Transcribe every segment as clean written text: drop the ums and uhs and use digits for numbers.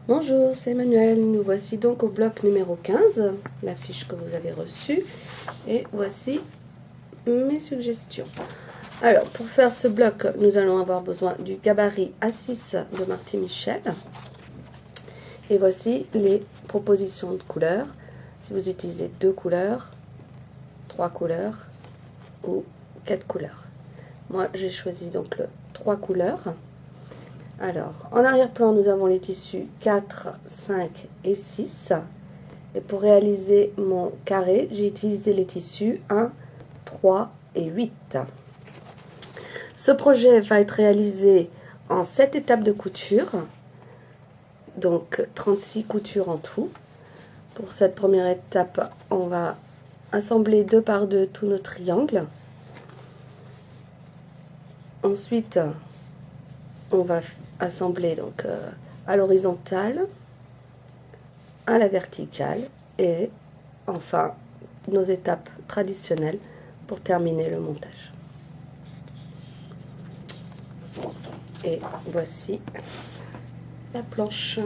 Bonjour, c'est Emmanuel. Nous voici donc au bloc numéro 15, la fiche que vous avez reçue. Et voici mes suggestions. Alors, pour faire ce bloc, nous allons avoir besoin du gabarit A6 de Marty Michel. Et voici les propositions de couleurs. Si vous utilisez 2 couleurs, 3 couleurs ou 4 couleurs. Moi, j'ai choisi donc le 3 couleurs. Alors, en arrière-plan, nous avons les tissus 4, 5 et 6. Et pour réaliser mon carré, j'ai utilisé les tissus 1, 3 et 8. Ce projet va être réalisé en 7 étapes de couture, donc 36 coutures en tout. Pour cette première étape, on va assembler 2 par 2 tous nos triangles. Ensuite, on va assembler donc à l'horizontale, à la verticale et enfin nos étapes traditionnelles pour terminer le montage. Et voici la planche.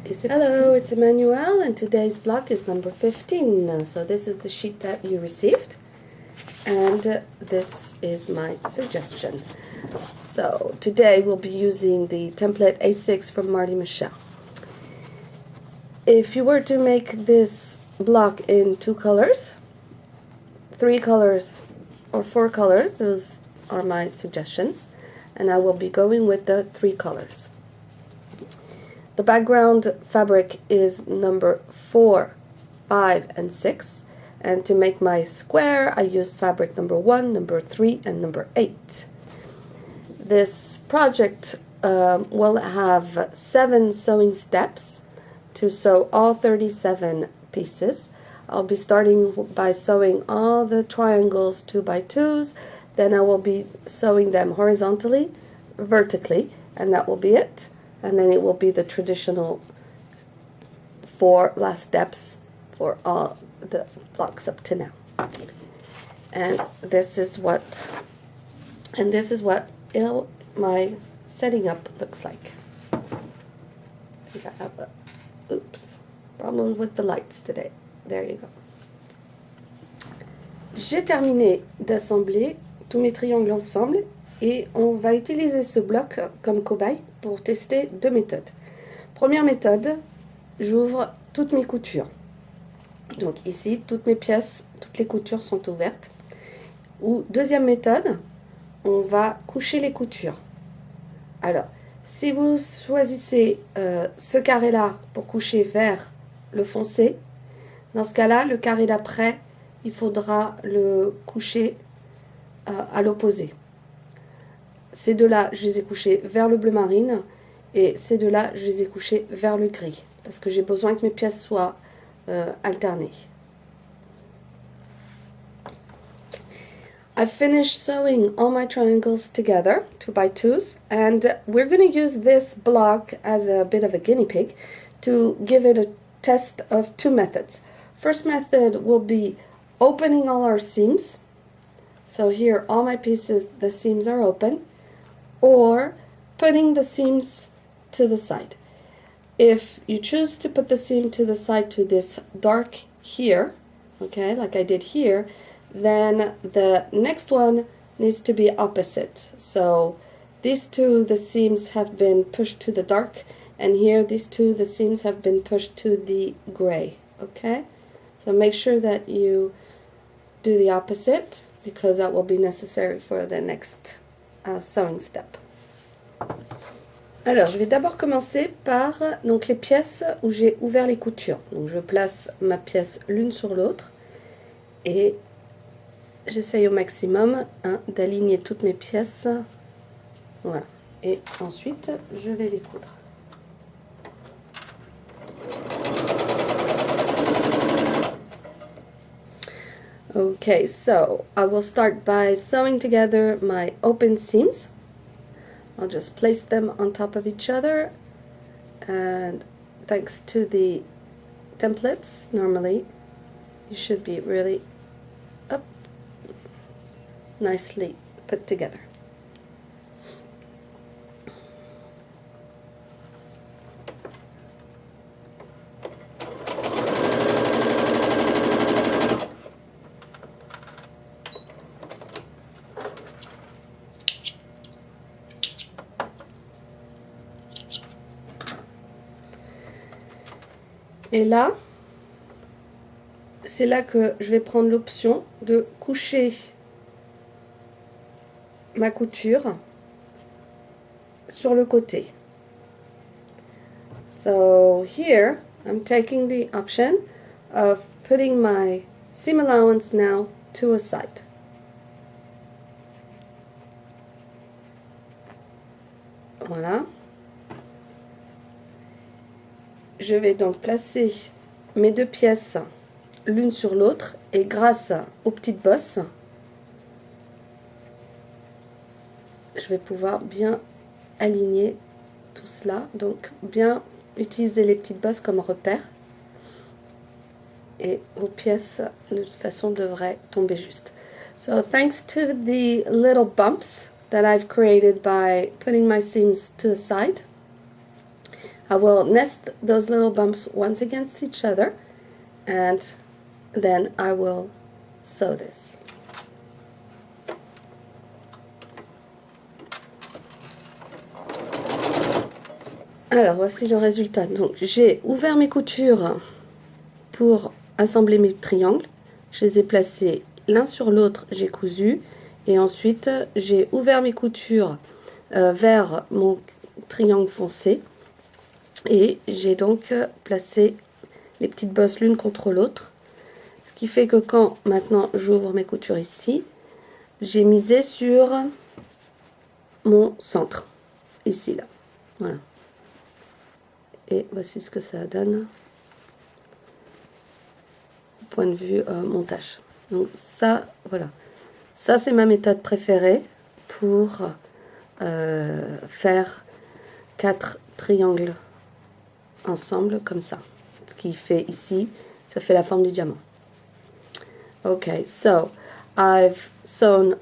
Hello, it's Emmanuel and today's block is number 15. So this is the sheet that you received. And this is my suggestion. So today we'll be using the template A6 from Marty Michel. If you were to make this block in 2 colors, 3 colors, or 4 colors, those are my suggestions. And I will be going with the 3 colors. The background fabric is number 4, 5, and 6. And to make my square, I used fabric number 1, number 3, and number 8. This project will have 7 sewing steps to sew all 37 pieces. I'll be starting by sewing all the triangles 2 by 2s, then I will be sewing them horizontally, vertically, and that will be it. And then it will be the traditional 4 last steps for all the blocks up to now. And this is what my setting up looks like. I think I have a problem with the lights today. There you go. J'ai terminé d'assembler tous mes triangles ensemble et on va utiliser ce bloc comme cobaye pour tester 2 méthodes. Première méthode, j'ouvre toutes mes coutures. Donc ici, toutes mes pièces, toutes les coutures sont ouvertes. Ou deuxième méthode, on va coucher les coutures. Alors, si vous choisissez ce carré-là pour coucher vers le foncé, dans ce cas-là, le carré d'après, il faudra le coucher à l'opposé. Ces deux-là, je les ai couchés vers le bleu marine et ces deux-là, je les ai couchés vers le gris parce que j'ai besoin que mes pièces soient alternées. I've finished sewing all my triangles together, 2 by 2s, and we're going to use this block as a bit of a guinea pig to give it a test of 2 methods. First method will be opening all our seams. So here, all my pieces, the seams are open, or putting the seams to the side. If you choose to put the seam to the side to this dark here, okay, like I did here, then the next one needs to be opposite. So these two, the seams have been pushed to the dark, and here, these two, the seams have been pushed to the gray, okay? So make sure that you do the opposite, because that will be necessary for the next sewing step. Alors, je vais d'abord commencer par donc, les pièces où j'ai ouvert les coutures. Donc, je place ma pièce l'une sur l'autre et j'essaye au maximum d'aligner toutes mes pièces. Voilà. Et ensuite, je vais les coudre. Okay, so I will start by sewing together my open seams. I'll just place them on top of each other, and thanks to the templates, normally you should be really nicely put together. Et là, c'est là que je vais prendre l'option de coucher ma couture sur le côté. So here, I'm taking the option of putting my seam allowance now to a side. Voilà. Je vais donc placer mes deux pièces l'une sur l'autre et grâce aux petites bosses, je vais pouvoir bien aligner tout cela. Donc bien utiliser les petites bosses comme repère et vos pièces de toute façon devraient tomber juste. So thanks to the little bumps that I've created by putting my seams to the side, I will nest those little bumps once against each other and then I will sew this. Alors voici le résultat. Donc j'ai ouvert mes coutures pour assembler mes triangles. Je les ai placés l'un sur l'autre, j'ai cousu et ensuite j'ai ouvert mes coutures vers mon triangle foncé et j'ai donc placé les petites bosses l'une contre l'autre, ce qui fait que quand maintenant j'ouvre mes coutures ici, j'ai misé sur mon centre ici là, voilà, et voici ce que ça donne au point de vue montage. Donc ça, voilà, ça c'est ma méthode préférée pour faire 4 triangles ensemble comme ça. Ce qui fait ici, ça fait la forme du diamant. Okay, so I've sewn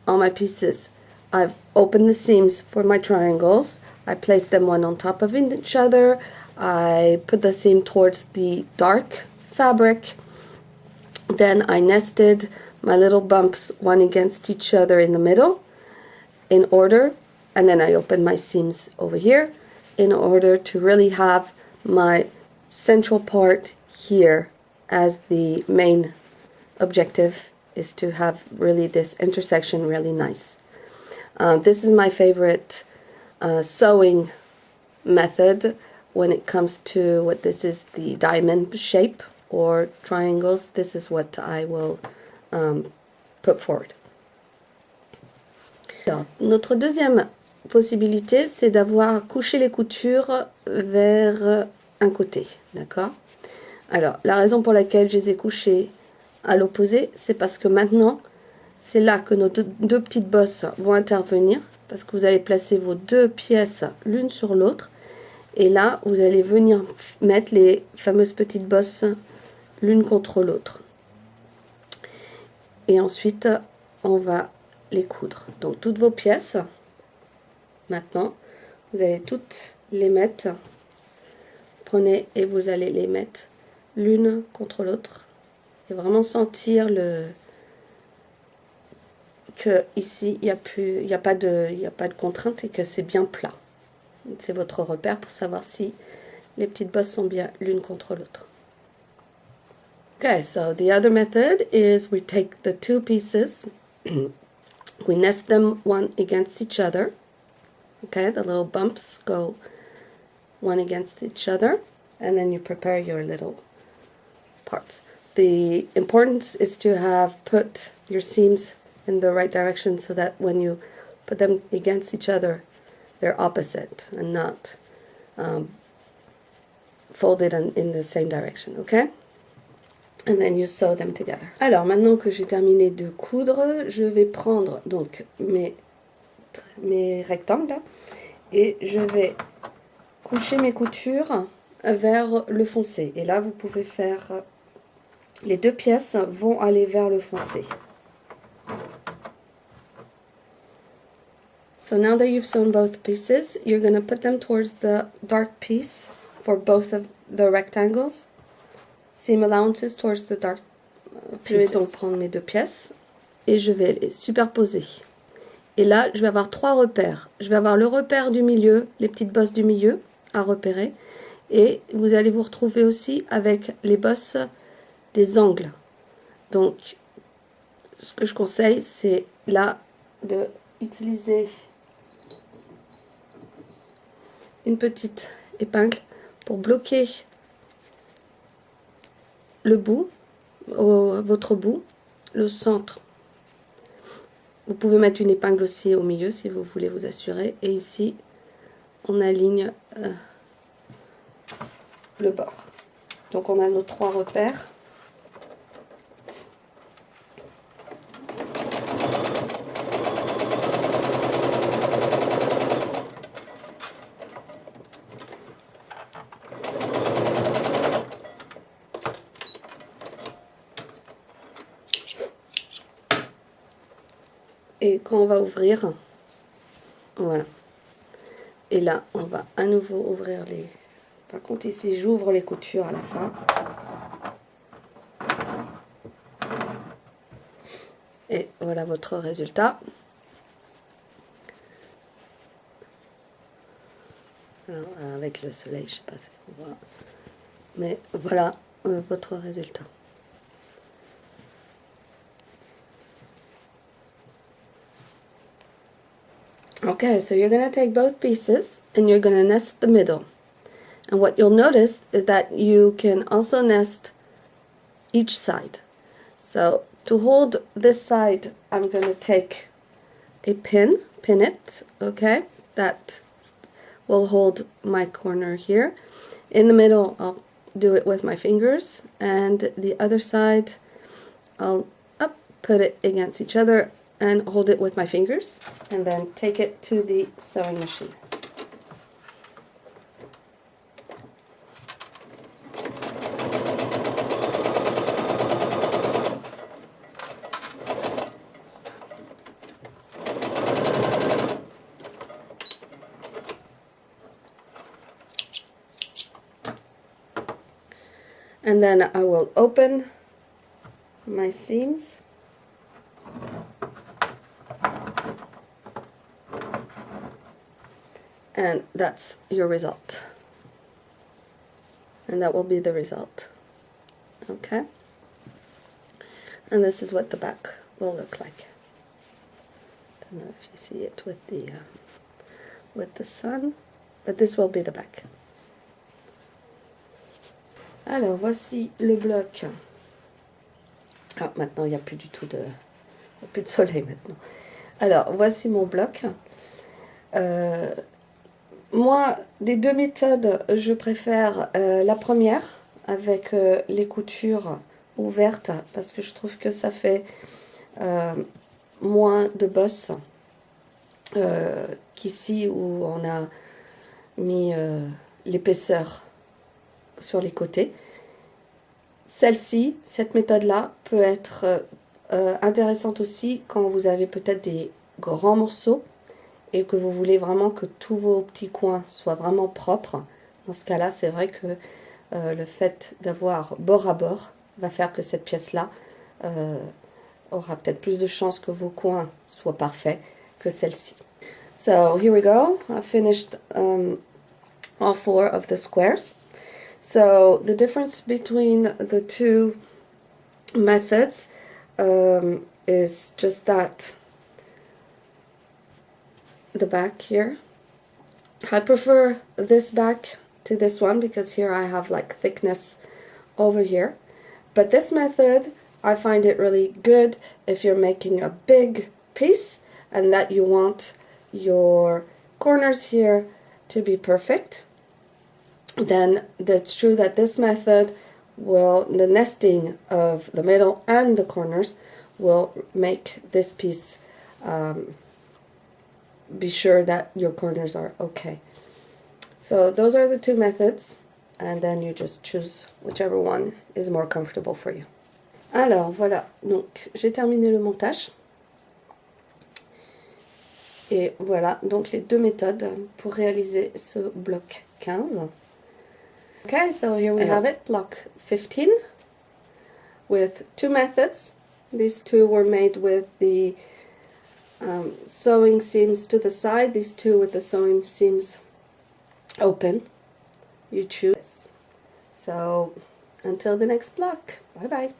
all my pieces. I've opened the seams for my triangles. I placed them one on top of each other. I put the seam towards the dark fabric. Then I nested my little bumps one against each other in the middle in order, and then I opened my seams over here in order to really have my central part here as the main objective is to have really this intersection really nice. This is my favorite sewing method when it comes to what this is the diamond shape or triangles. This is what I will put forward. Alors, notre deuxième possibilité, c'est d'avoir couché les coutures vers un côté, d'accord? Alors, la raison pour laquelle je les ai couchées à l'opposé, c'est parce que maintenant, c'est là que nos deux petites bosses vont intervenir, parce que vous allez placer vos deux pièces l'une sur l'autre, et là, vous allez venir mettre les fameuses petites bosses l'une contre l'autre. Et ensuite, on va les coudre. Donc, toutes vos pièces, maintenant, vous allez toutes les mettre, prenez et vous allez les mettre l'une contre l'autre et vraiment sentir que ici il n'y a pas de contrainte et que c'est bien plat. C'est votre repère pour savoir si les petites bosses sont bien l'une contre l'autre. Okay, so the other method is we take the two pieces, we nest them one against each other. Okay, the little bumps go one against each other, and then you prepare your little parts. The importance is to have put your seams in the right direction so that when you put them against each other, they're opposite and not folded in the same direction, okay? And then you sew them together. Alors, maintenant que j'ai terminé de coudre, je vais prendre donc mes rectangles et je vais coucher mes coutures vers le foncé. Et là, vous pouvez faire... Les deux pièces vont aller vers le foncé. So now that you've sewn both pieces, you're going to put them towards the dark piece for both of the rectangles. Seam allowances towards the dark pieces. Je vais donc prendre mes deux pièces et je vais les superposer. Et là, je vais avoir trois repères. Je vais avoir le repère du milieu, les petites bosses du milieu à repérer. et vous allez vous retrouver aussi avec les bosses des angles. Donc ce que je conseille, c'est là de utiliser une petite épingle pour bloquer le bout, votre bout, le centre. Vous pouvez mettre une épingle aussi au milieu si vous voulez vous assurer. Et ici, on aligne le bord. Donc on a nos 3 repères. Et quand on va ouvrir, voilà. Et là, on va à nouveau ouvrir les... Par contre, ici, j'ouvre les coutures à la fin. Et voilà votre résultat. Alors, avec le soleil, je ne sais pas si on voit. Mais voilà votre résultat. Okay, so you're going to take both pieces and you're going to nest the middle. And what you'll notice is that you can also nest each side. So to hold this side, I'm going to take a pin it, okay? That will hold my corner here. In the middle, I'll do it with my fingers, and the other side, I'll put it against each other and hold it with my fingers, and then take it to the sewing machine. And then I will open my seams. And that's your result. And that will be the result. Okay? And this is what the back will look like. I don't know if you see it with the sun, but this will be the back. Alors, voici le bloc. Ah, maintenant, il n'y a plus du tout de... Il n'y a plus de soleil maintenant. Alors, voici mon bloc. Moi, des deux méthodes, je préfère la première, avec les coutures ouvertes, parce que je trouve que ça fait moins de bosses qu'ici où on a mis l'épaisseur sur les côtés. Celle-ci, cette méthode-là, peut être intéressante aussi quand vous avez peut-être des grands morceaux et que vous voulez vraiment que tous vos petits coins soient vraiment propres. Dans ce cas-là, c'est vrai que le fait d'avoir bord à bord va faire que cette pièce-là aura peut-être plus de chances que vos coins soient parfaits que celle-ci. So, here we go. I finished all 4 of the squares. So the difference between the two methods is just that the back here. I prefer this back to this one because here I have like thickness over here. But this method, I find it really good if you're making a big piece and that you want your corners here to be perfect. Then it's true that this method will, the nesting of the middle and the corners will make this piece be sure that your corners are okay. So those are the two methods, and then you just choose whichever one is more comfortable for you. Alors voilà, donc j'ai terminé le montage. Et voilà donc les deux méthodes pour réaliser ce bloc 15. Okay, so here we have it, block 15, with two methods. These two were made with the sewing seams to the side, these two with the sewing seams open. you choose. So until the next block, bye bye.